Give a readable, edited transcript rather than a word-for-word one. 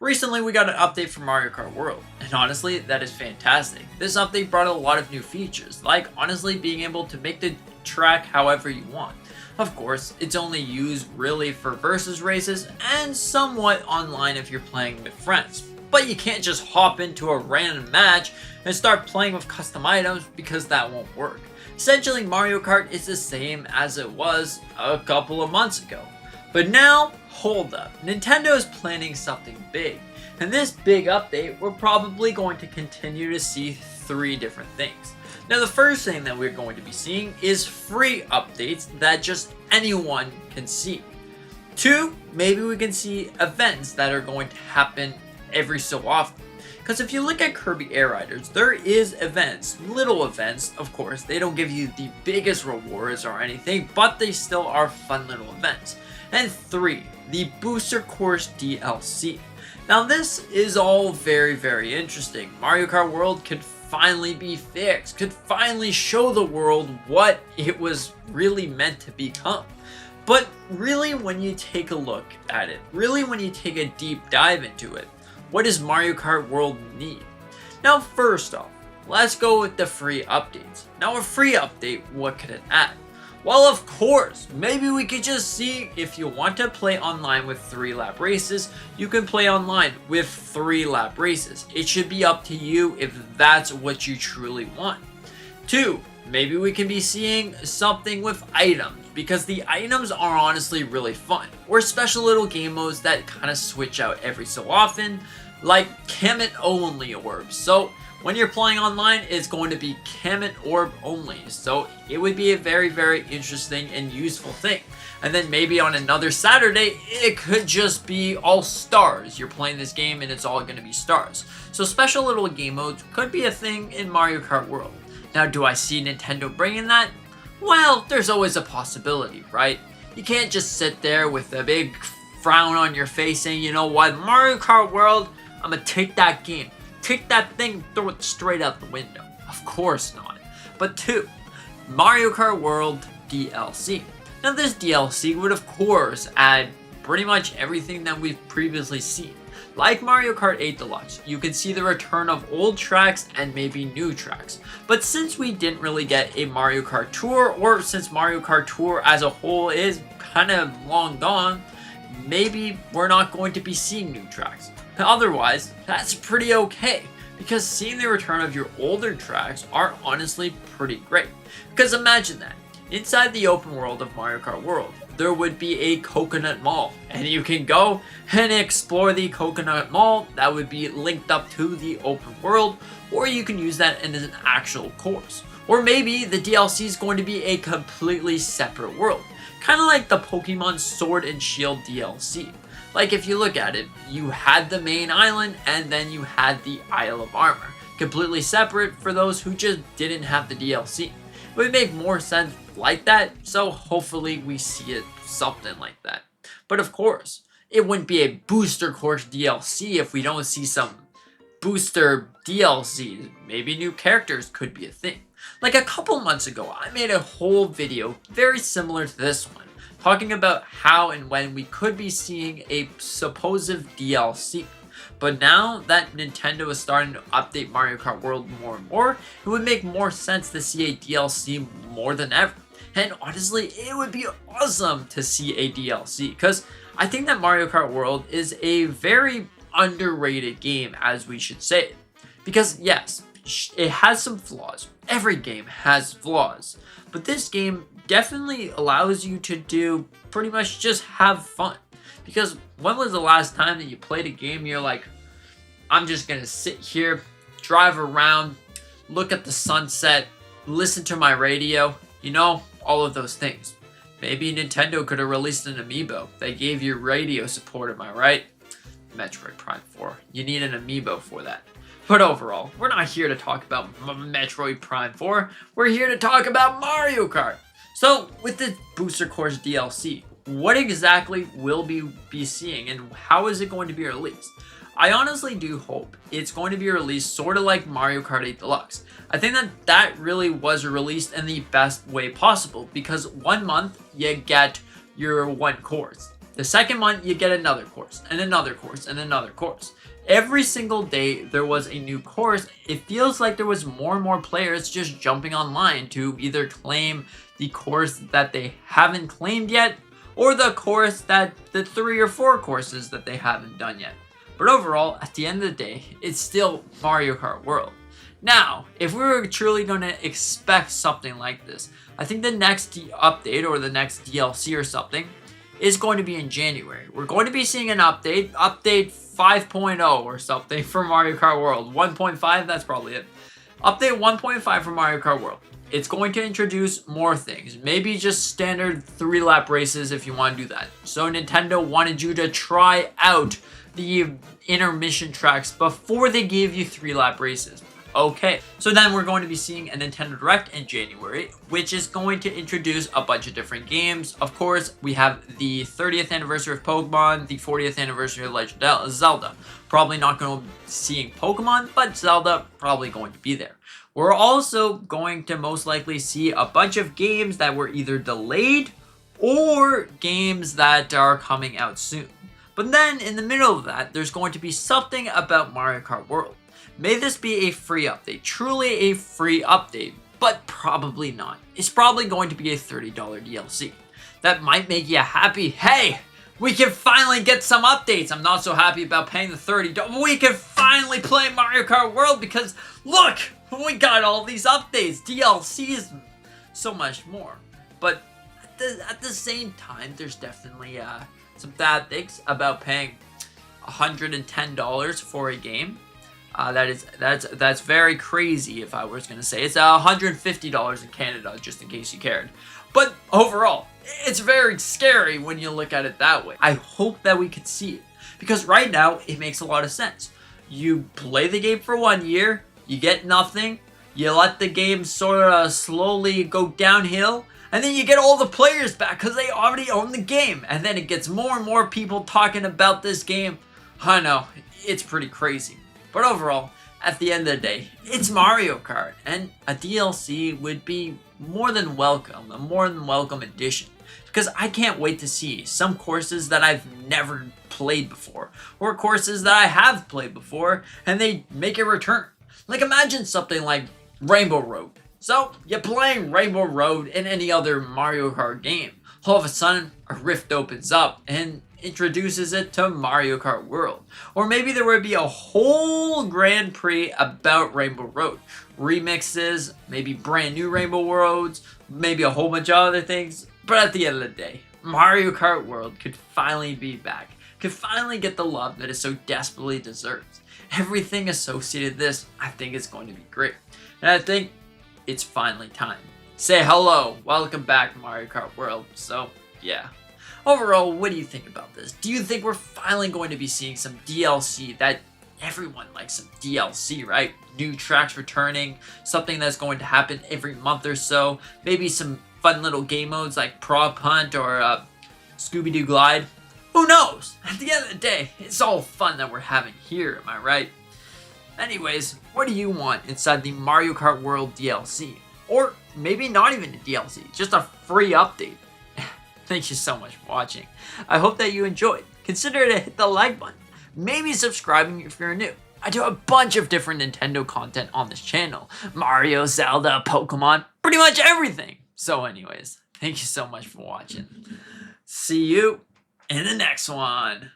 Recently, we got an update for Mario Kart World, and honestly, that is fantastic. This update brought a lot of new features, like honestly being able to make the track however you want. Of course, it's only used really for versus races and somewhat online if you're playing with friends. But you can't just hop into a random match and start playing with custom items because that won't work. Essentially, Mario Kart is the same as it was a couple of months ago. But now, hold up, Nintendo is planning something big. And this big update, we're probably going to continue to see three different things. Now the first thing that we're going to be seeing is free updates that just anyone can see. Two, maybe we can see events that are going to happen every so often. Because if you look at Kirby Air Riders, there is events, little events, of course. They don't give you the biggest rewards or anything, but they still are fun little events. And three, the Booster Course DLC. Now this is all very interesting. Mario Kart World could finally be fixed, could finally show the world what it was really meant to become. But really when you take a look at it, really when you take a deep dive into it, what does Mario Kart World need? Now first off, let's go with the free updates. Now a free update, what could it add? Well, of course, maybe we could just see if you want to play online with 3-lap races, you can play online with 3-lap races. It should be up to you if that's what you truly want. 2, maybe we can be seeing something with items, because the items are honestly really fun. Or special little game modes that kind of switch out every so often, like Kamet only orbs. So when you're playing online, it's going to be Kamet Orb only, so it would be a very interesting and useful thing. And then maybe on another Saturday, it could just be all stars. You're playing this game and it's all going to be stars. So special little game modes could be a thing in Mario Kart World. Now, do I see Nintendo bringing that? Well, there's always a possibility, right? You can't just sit there with a big frown on your face saying, you know what, Mario Kart World, I'm going to take that game. Take that thing, throw it straight out the window. Of course not. But 2, Mario Kart World DLC. Now this DLC would of course add pretty much everything that we've previously seen. Like Mario Kart 8 Deluxe, you can see the return of old tracks and maybe new tracks. But since we didn't really get a Mario Kart Tour, or since Mario Kart Tour as a whole is kind of long gone, maybe we're not going to be seeing new tracks. Otherwise, that's pretty okay, because seeing the return of your older tracks are honestly pretty great. Because imagine that, inside the open world of Mario Kart World, there would be a coconut mall, and you can go and explore the coconut mall that would be linked up to the open world, or you can use that in an actual course. Or maybe the DLC is going to be a completely separate world, kind of like the Pokemon Sword and Shield DLC. Like if you look at it, you had the main island and then you had the Isle of Armor. Completely separate for those who just didn't have the DLC. It would make more sense like that, so hopefully we see it something like that. But of course, it wouldn't be a Booster Course DLC if we don't see some booster DLCs. Maybe new characters could be a thing. Like a couple months ago, I made a whole video very similar to this one, talking about how and when we could be seeing a supposed DLC. But now that Nintendo is starting to update Mario Kart World more and more, it would make more sense to see a DLC more than ever. And honestly, it would be awesome to see a DLC, because I think that Mario Kart World is a very underrated game, as we should say. Because yes, it has some flaws. Every game has flaws. But this game definitely allows you to do pretty much just have fun. Because when was the last time that you played a game you're like, I'm just gonna sit here, drive around, look at the sunset, listen to my radio, you know, all of those things. Maybe Nintendo could have released an amiibo that gave you radio support, am I right? Metroid Prime 4, you need an amiibo for that. But overall, we're not here to talk about Metroid Prime 4, we're here to talk about Mario Kart. So, with the Booster Course DLC, what exactly will we be seeing and how is it going to be released? I honestly do hope it's going to be released sort of like Mario Kart 8 Deluxe. I think that really was released in the best way possible, because 1 month you get your one course. The second month, you get another course, and another course, and another course. Every single day, there was a new course. It feels like there was more and more players just jumping online to either claim the course that they haven't claimed yet, or the course that the 3 or 4 courses that they haven't done yet. But overall, at the end of the day, it's still Mario Kart World. Now, if we were truly going to expect something like this, I think the next update or the next DLC or something is going to be in January. We're going to be seeing an update 5.0 or something for Mario Kart World. 1.5, that's probably it. Update 1.5 for Mario Kart World. It's going to introduce more things. Maybe just standard 3-lap races if you want to do that. So Nintendo wanted you to try out the intermission tracks before they gave you 3-lap races. Okay, so then we're going to be seeing a Nintendo Direct in January, which is going to introduce a bunch of different games. Of course, we have the 30th anniversary of Pokemon, the 40th anniversary of Legend of Zelda. Probably not going to be seeing Pokemon, but Zelda probably going to be there. We're also going to most likely see a bunch of games that were either delayed or games that are coming out soon. But then in the middle of that, there's going to be something about Mario Kart World. May this be a free update, truly a free update, but probably not. It's probably going to be a $30 DLC. That might make you happy. Hey, we can finally get some updates. I'm not so happy about paying the $30. We can finally play Mario Kart World because look, we got all these updates, DLCs, so much more. But at the same time, there's definitely some bad things about paying $110 for a game. That's very crazy if I was going to say. It's $150 in Canada, just in case you cared. But overall, it's very scary when you look at it that way. I hope that we could see it. Because right now, it makes a lot of sense. You play the game for 1 year, you get nothing, you let the game sort of slowly go downhill, and then you get all the players back because they already own the game. And then it gets more and more people talking about this game. I know, it's pretty crazy. But overall, at the end of the day, it's Mario Kart, and a DLC would be more than welcome, a more than welcome addition. Because I can't wait to see some courses that I've never played before, or courses that I have played before, and they make a return. Like imagine something like Rainbow Road. So, you're playing Rainbow Road in any other Mario Kart game. All of a sudden, a rift opens up, and introduces it to Mario Kart World. Or maybe there would be a whole Grand Prix about Rainbow Road. Remixes, maybe brand new Rainbow Roads, maybe a whole bunch of other things. But at the end of the day, Mario Kart World could finally be back. Could finally get the love that it so desperately deserves. Everything associated with this, I think is going to be great. And I think it's finally time. Say hello, welcome back Mario Kart World. So, yeah. Overall, what do you think about this? Do you think we're finally going to be seeing some DLC? That everyone likes some DLC, right? New tracks returning, something that's going to happen every month or so. Maybe some fun little game modes like Prop Hunt or Scooby-Doo Glide. Who knows? At the end of the day, it's all fun that we're having here, am I right? Anyways, what do you want inside the Mario Kart World DLC? Or maybe not even a DLC, just a free update. Thank you so much for watching. I hope that you enjoyed. Consider to hit the like button. Maybe subscribing if you're new. I do a bunch of different Nintendo content on this channel. Mario, Zelda, Pokemon, pretty much everything. So anyways, thank you so much for watching. See you in the next one.